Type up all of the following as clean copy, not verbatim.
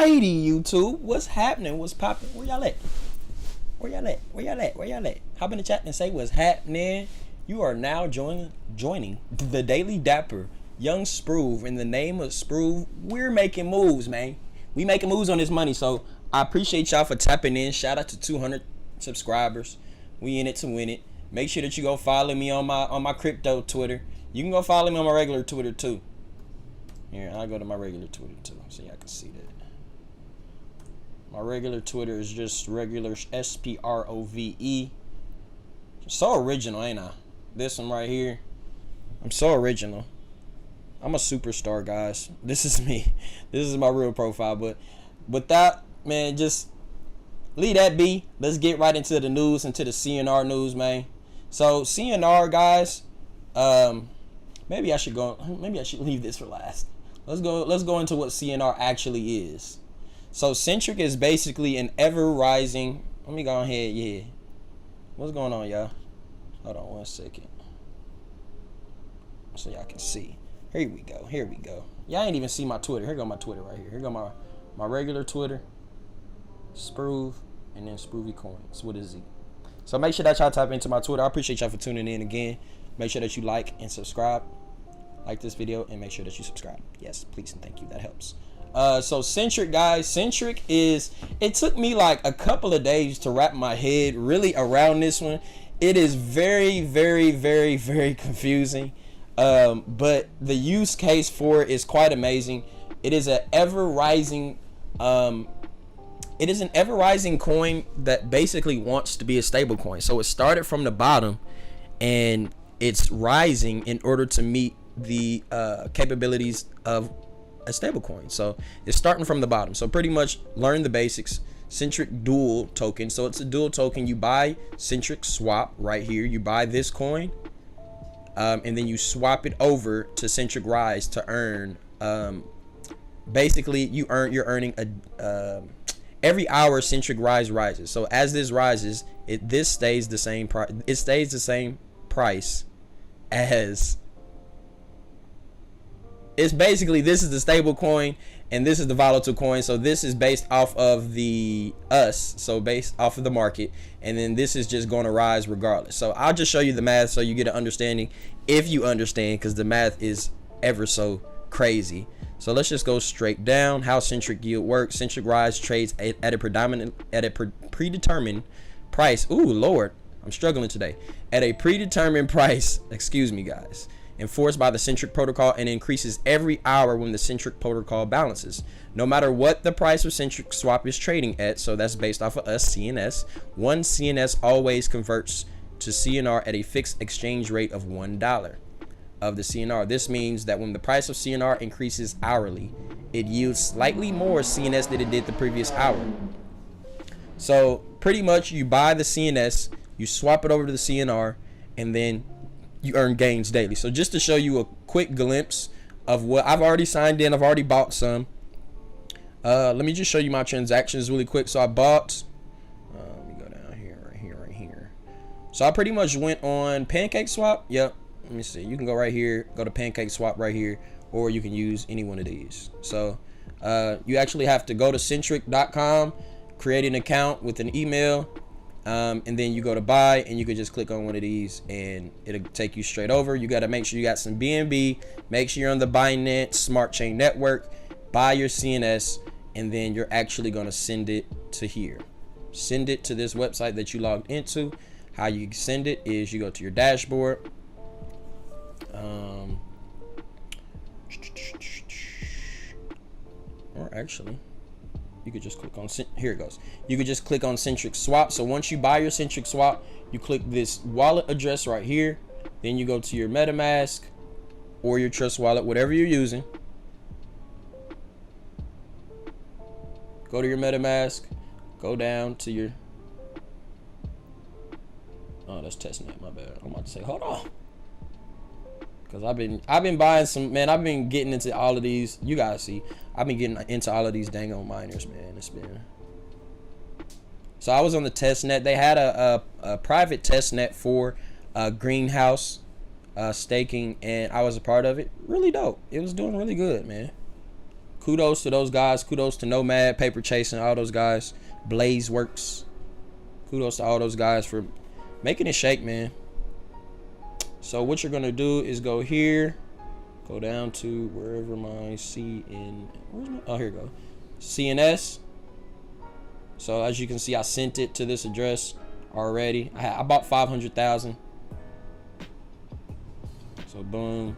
Alrighty, YouTube. What's happening? What's popping? Where y'all at? Where y'all at? Where y'all at? Where y'all at? Hop in the chat and say what's happening. You are now joining the Daily Dapper. Young Sproove. In the name of Sproove, we're making moves, man. We making moves on this money. So I appreciate y'all for tapping in. Shout out to 200 subscribers. We in it to win it. Make sure that you go follow me on my crypto Twitter. You can go follow me on my regular Twitter too. Here, I'll go to my regular Twitter too, so y'all can see that. My regular Twitter is just regular SPROVE. So original, ain't I? This one right here. I'm so original. I'm a superstar, guys. This is me. This is my real profile. But with that, man, just leave that be. Let's get right into the news, into the CNR news, man. So CNR, guys. Maybe I should leave this for last. Let's go into what CNR actually is. So Centric is basically an ever rising. Let me go ahead. Yeah. What's going on, y'all? Hold on 1 second. So y'all can see. Here we go. Here we go. Y'all ain't even see my Twitter. Here go my Twitter right here. Here go my regular Twitter. Sproove and then Sproovy Coins with a Z. So make sure that y'all type into my Twitter. I appreciate y'all for tuning in again. Make sure that you like and subscribe. Like this video and make sure that you subscribe. Yes, please and thank you. That helps. So Centric, guys. Centric is, it took me like a couple of days to wrap my head really around this one. It is very, very, very, very confusing. But the use case for it is quite amazing. It is an ever rising coin that basically wants to be a stable coin. So it started from the bottom and it's rising in order to meet the capabilities of a stable coin. So it's starting from the bottom. So pretty much learn the basics. Centric dual token. So it's a dual token. You buy Centric swap right here. You buy this coin, and then you swap it over to Centric Rise to earn. Basically, you're earning a every hour Centric Rise rises. So as this rises, this stays the same price. It stays the same price as. It's basically, this is the stable coin and this is the volatile coin. So this is based off of so based off of the market, and then this is just going to rise regardless. So I'll just show you the math so you get an understanding, if you understand, because the math is ever so crazy. So let's just go straight down. How Centric yield works. Centric Rise trades at a predetermined price. Ooh, Lord, I'm struggling today. At a predetermined price, excuse me, guys, enforced by the Centric protocol, and increases every hour when the Centric protocol balances. No matter what the price of Centric swap is trading at, so that's based off of us, CNS, one CNS always converts to CNR at a fixed exchange rate of $1 of the CNR. This means that when the price of CNR increases hourly, it yields slightly more CNS than it did the previous hour. So pretty much you buy the CNS, you swap it over to the CNR, and then you earn gains daily. So just to show you a quick glimpse of what I've already signed in, I've already bought some. Let me just show you my transactions really quick. So I bought, let me go down here, right here. So I pretty much went on Pancake Swap. Yep. Let me see. You can go right here, go to Pancake Swap right here, or you can use any one of these. So you actually have to go to centric.com, create an account with an email, and then you go to buy, and you can just click on one of these and it'll take you straight over. You got to make sure you got some BNB, make sure you're on the Binance Smart Chain Network, buy your CNS, and then you're actually going to send it to here. Send it to this website that you logged into. How you send it is you go to your dashboard. Or actually, you could just click on, here it goes. You could just click on Centric Swap. So once you buy your Centric Swap, you click this wallet address right here. Then you go to your MetaMask or your Trust Wallet, whatever you're using. Go to your MetaMask, go down to your, oh, that's testnet, my bad. I'm about to say, hold on. Cause I've been buying some, man. I've been getting into all of these. You guys see, I've been getting into all of these dang on miners, man. It's been. So I was on the test net. They had a private test net for greenhouse staking, and I was a part of it. Really dope. It was doing really good, man. kudos to those guys. Kudos to Nomad, Paper Chasing, all those guys. Blaze Works. Kudos to all those guys for making it shake, man. So what you're gonna do is go here, go down to wherever my oh, here we go, CNS. So as you can see, I sent it to this address already. I bought 500,000. So boom,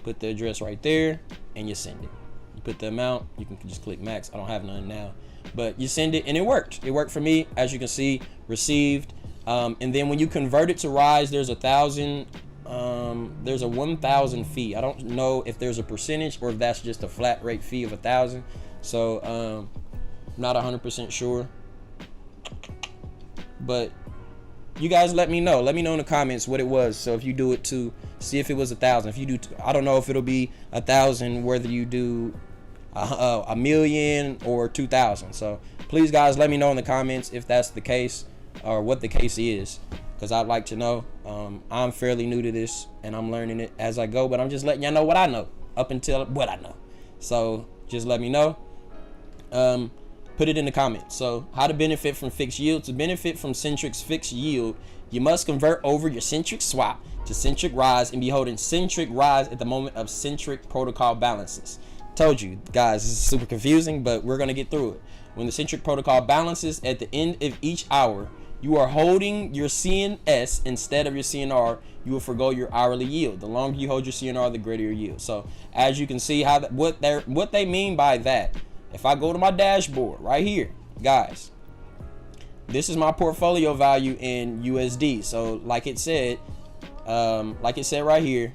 put the address right there, and you send it. You put the amount. You can just click max. I don't have none now, but you send it, and it worked. It worked for me, as you can see. Received. And then when you convert it to Rise, there's 1,000. There's a 1,000 fee. I don't know if there's a percentage or if that's just a flat rate fee of 1,000. So not 100% sure. But you guys let me know. Let me know in the comments what it was. So if you do it to see if it was 1,000. If you do, I don't know if it'll be 1,000 whether you do a million or 2,000. So please, guys, let me know in the comments if that's the case or what the case is, because I'd like to know. I'm fairly new to this and I'm learning it as I go, but I'm just letting y'all know what I know up until what I know. So just let me know. Put it in the comments. So how to benefit from fixed yield. To benefit from Centric's fixed yield, you must convert over your Centric swap to Centric Rise and be holding Centric Rise at the moment of Centric protocol balances. Told you guys, this is super confusing, but we're gonna get through it. When the Centric protocol balances at the end of each hour, you are holding your CNS instead of your CNR. You will forgo your hourly yield. The longer you hold your CNR, the greater your yield. So as you can see, how what they mean by that. If I go to my dashboard right here, guys, this is my portfolio value in USD. So like it said right here,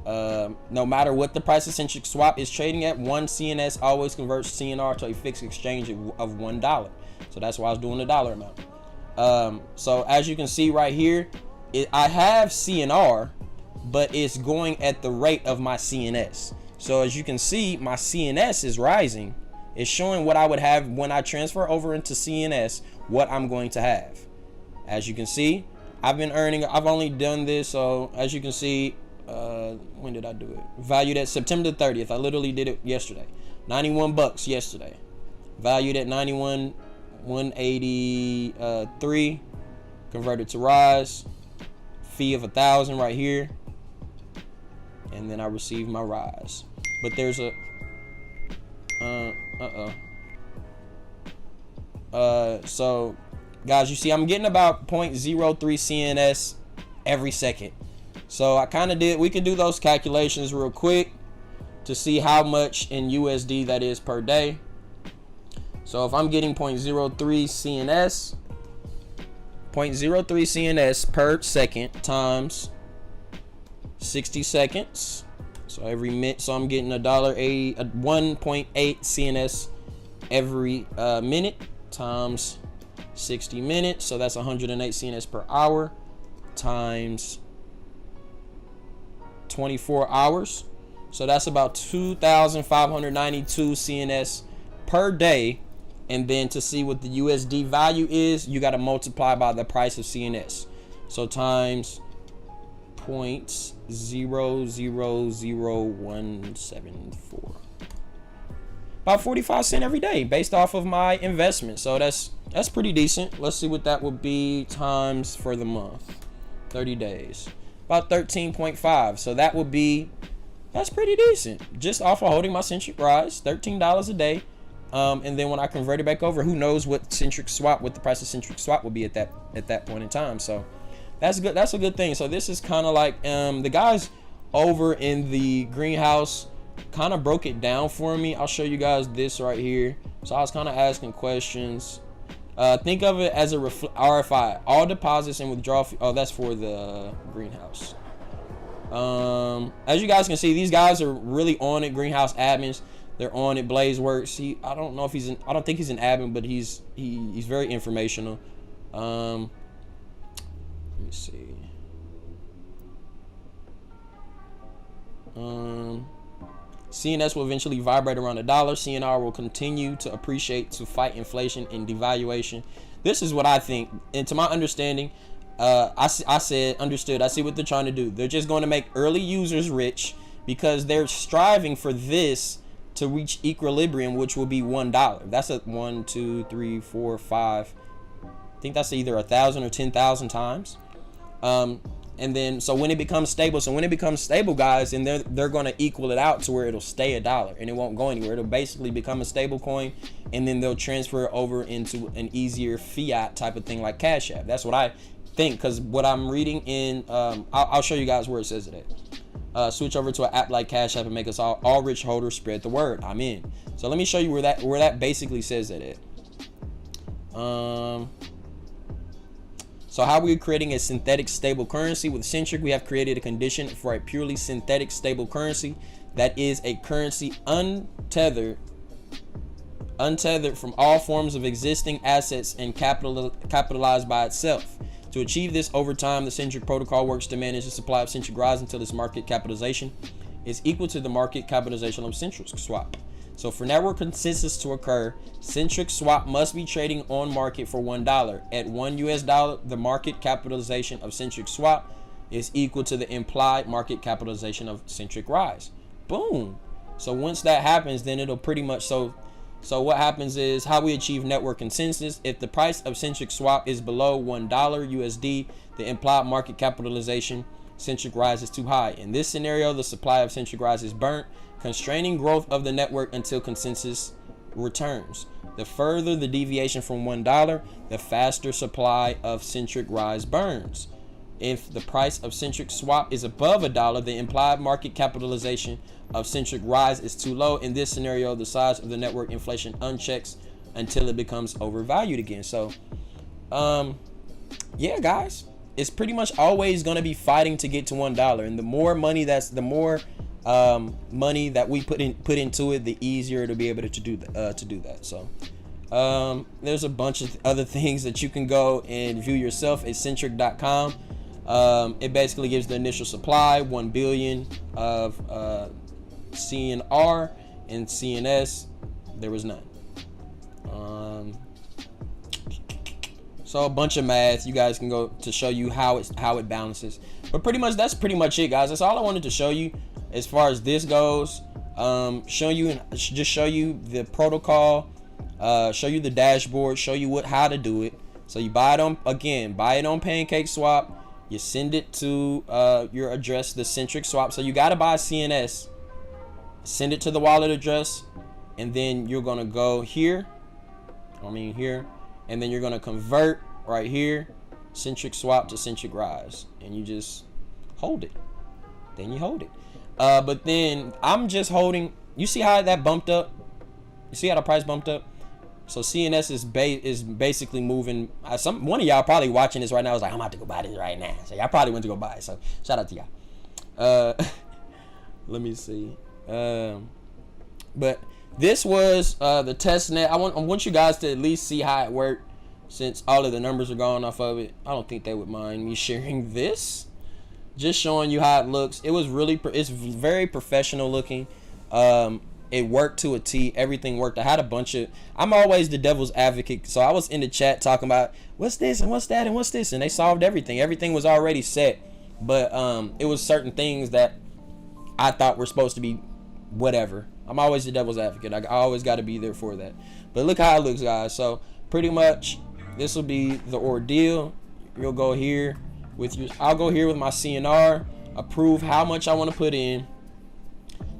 no matter what the price of Centric swap is trading at, one CNS always converts CNR to a fixed exchange of $1. So that's why I was doing the dollar amount. So as you can see right here, I have CNR, but it's going at the rate of my CNS. So as you can see, my CNS is rising. It's showing what I would have when I transfer over into CNS, what I'm going to have. As you can see, I've only done this. So as you can see, when did I do it? Valued at September the 30th. I literally did it yesterday. 91 bucks yesterday. Valued at 183. Converted to Rise. Fee of 1,000 right here. And then I received my Rise. But there's a so guys, you see I'm getting about 0.03 CNS every second. So I kind of we could do those calculations real quick to see how much in USD that is per day. So if I'm getting 0.03 CNS, 0.03 CNS per second times 60 seconds. So every minute, so I'm getting $1.80, 1.8 CNS every minute times 60 minutes. So that's 108 CNS per hour times 24 hours. So that's about 2,592 CNS per day. And then to see what the USD value is, you got to multiply by the price of CNS. So times 0.000174, about 45 cents every day based off of my investment. So that's pretty decent. Let's see what that would be times for the month, 30 days, about 13.5. So that would be, that's pretty decent just off of holding my Centric Rise, $13 a day. And then when I convert it back over, who knows what the price of Centric swap will be at that point in time. So that's good. That's a good thing. So this is kind of like the guys over in the greenhouse kind of broke it down for me. I'll show you guys this right here. So I was kind of asking questions. Think of it as a RFI, all deposits and withdrawal. Oh, that's for the greenhouse. As you guys can see, these guys are really on it. Greenhouse admins, they're on it. Blaze Works. I don't know if I don't think he's an admin, but he's very informational. Let me see. CNS will eventually vibrate around $1. CNR will continue to appreciate to fight inflation and devaluation. This is what I think, and to my understanding, I said understood. I see what they're trying to do. They're just going to make early users rich because they're striving for this to reach equilibrium, which will be $1. That's a 1, 2, 3, 4, 5. I think that's either 1,000 or 10,000 times. And then so when it becomes stable, guys, and they're going to equal it out to where it'll stay $1 and it won't go anywhere. It'll basically become a stable coin, and then they'll transfer it over into an easier fiat type of thing like Cash App. That's what I think, because what I'm reading in I'll show you guys where it says it at. Switch over to an app like Cash App and make us all rich holders spread the word. I'm in. So let me show you where that basically says it at. So how we're creating a synthetic stable currency with Centric, we have created a condition for a purely synthetic stable currency that is a currency untethered from all forms of existing assets and capitalized by itself. To achieve this over time, the Centric protocol works to manage the supply of Centric Rise until its market capitalization is equal to the market capitalization of Centric Swap. So for network consensus to occur, Centric Swap must be trading on market for $1. At $1, the market capitalization of Centric Swap is equal to the implied market capitalization of Centric Rise. Boom. So once that happens, then it'll pretty much so what happens is how we achieve network consensus. If the price of Centric Swap is below $1 USD, the implied market capitalization Centric Rise is too high. In this scenario, the supply of Centric Rise is burnt, constraining growth of the network until consensus returns. The further the deviation from $1, the faster supply of Centric Rise burns. If the price of Centric Swap is above $1, the implied market capitalization of Centric Rise is too low. In this scenario, the size of the network inflation unchecks until it becomes overvalued again. So, yeah, guys, it's pretty much always going to be fighting to get to $1, and the more money money that we put into it, the easier it'll be able to do that. So there's a bunch of other things that you can go and view yourself at centric.com. It basically gives the initial supply 1 billion of CNR, and CNS there was none. So a bunch of math you guys can go to show you how it balances. But pretty much that's pretty much it, guys. That's all I wanted to show you as far as this goes. Show you the protocol, show you the dashboard, show you how to do it. So you buy it on Pancake Swap. You send it to your address, the Centric Swap. So you got to buy CNS, send it to the wallet address, and then you're gonna go here, and then you're gonna convert right here, Centric Swap to Centric Rise, and you just hold it. Then you hold it. But then I'm just holding. You see how that bumped up? You see how the price bumped up? So CNS is basically moving. One of y'all probably watching this right now is like, I'm about to go buy this right now. So y'all probably went to go buy it. So shout out to y'all. Let me see. But this was the test net. I want you guys to at least see how it worked, since all of the numbers are gone off of it. I don't think they would mind me sharing this. Just showing you how it looks. It's very professional looking. It worked to a T. Everything worked. I'm always the devil's advocate. So I was in the chat talking about what's this and what's that and what's this, and they solved everything. Everything was already set. But it was certain things that I thought were supposed to be whatever. I'm always the devil's advocate. I always got to be there for that. But look how it looks, guys. So pretty much this will be the ordeal. You'll go here I'll go here with my CNR, approve how much I want to put in,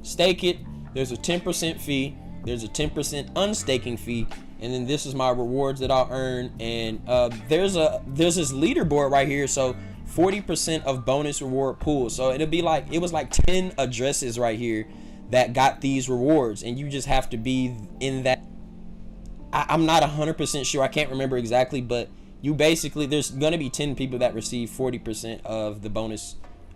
stake it. There's a 10% fee. There's a 10% unstaking fee, and then this is my rewards that I'll earn. And there's this leaderboard right here. So 40% of bonus reward pool. So it was like 10 addresses right here that got these rewards, and you just have to be in that. I'm not 100% sure. I can't remember exactly, but there's gonna be 10 people that receive 40% of the bonus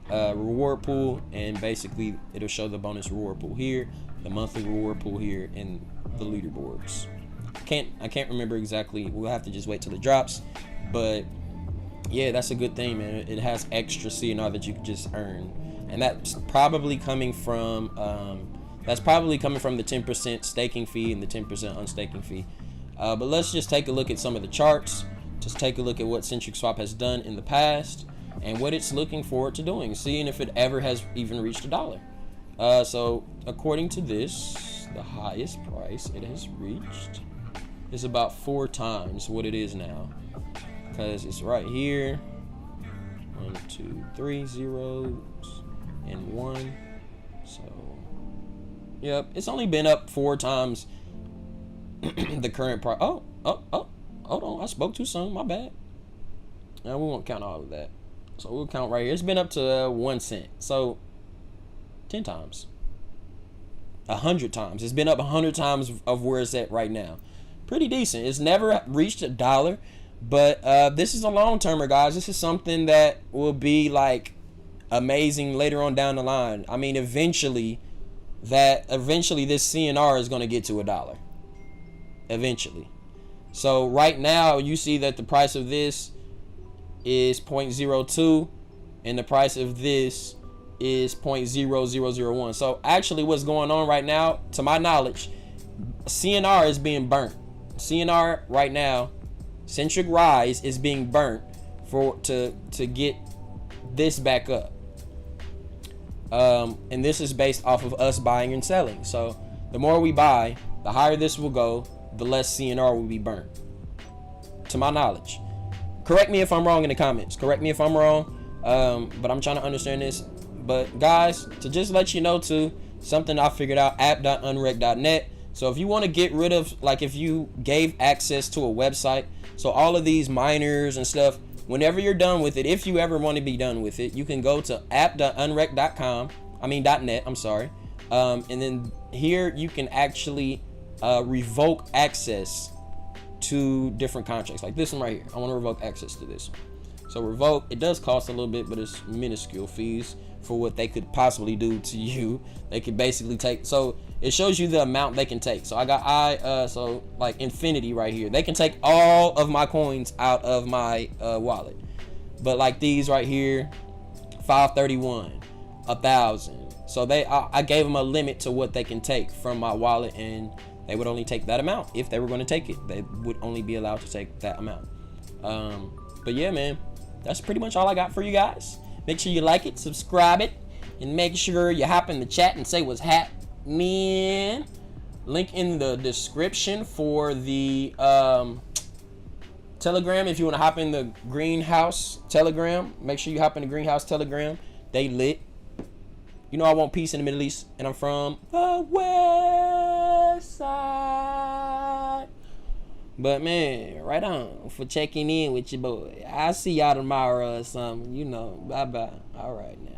reward pool, and basically it'll show the bonus reward pool here, the monthly reward pool here, and the leaderboards. I can't remember exactly. We'll have to just wait till it drops. But yeah, that's a good thing, man. It has extra CNR that you can just earn, and that's probably coming from the 10% staking fee and the 10% unstaking fee. But let's just take a look at some of the charts. Just take a look at what Centric Swap has done in the past and what it's looking forward to doing, seeing if it ever has even reached $1. So according to this, the highest price it has reached is about 4 times what it is now, because it's right here. 1, 2, 3 zeros and 1. So yep, it's only been up 4 times the current price. Oh, hold on, I spoke too soon, my bad. Now we won't count all of that, so we'll count right here. It's been up to 1 cent, so 10 times, 100 times. It's been up 100 times of where it's at right now. Pretty decent. It's never reached $1, but this is a long termer, guys. This is something that will be like amazing later on down the line. I mean, eventually this CNR is going to get to $1 eventually. So right now you see that the price of this is 0.02 and the price of this is 0.0001. So actually what's going on right now, to my knowledge, CNR is being burnt. CNR right now, Centric Rise, is being burnt to get this back up. And this is based off of us buying and selling. So the more we buy, the higher this will go, the less CNR will be burnt, to my knowledge. Correct me if I'm wrong in the comments. Correct me if I'm wrong. But I'm trying to understand this. But guys, to just let you know too, something I figured out, app.unrec.net. So if you want to get rid of, like, if you gave access to a website, so all of these miners and stuff, whenever you're done with it, if you ever want to be done with it, you can go to .net, I'm sorry. And then here you can actually revoke access to different contracts, like this one right here. I want to revoke access to this one. So revoke, it does cost a little bit, but it's minuscule fees for what they could possibly do to you. They could basically take, so it shows you the amount they can take. So I got so like infinity right here. They can take all of my coins out of my wallet. But like these right here, 531, 1,000. So I gave them a limit to what they can take from my wallet, and they would only take that amount. If they were going to take it, they would only be allowed to take that amount. But yeah, man, that's pretty much all I got for you guys. Make sure you like it, subscribe it, and make sure you hop in the chat and say what's happening. Link in the description for the Telegram. If you want to hop in the Greenhouse Telegram, make sure you hop in the Greenhouse Telegram. They lit. You know I want peace in the Middle East, and I'm from the West Side. But man, right on for checking in with your boy. I'll see y'all tomorrow or something. You know, bye bye. All right now.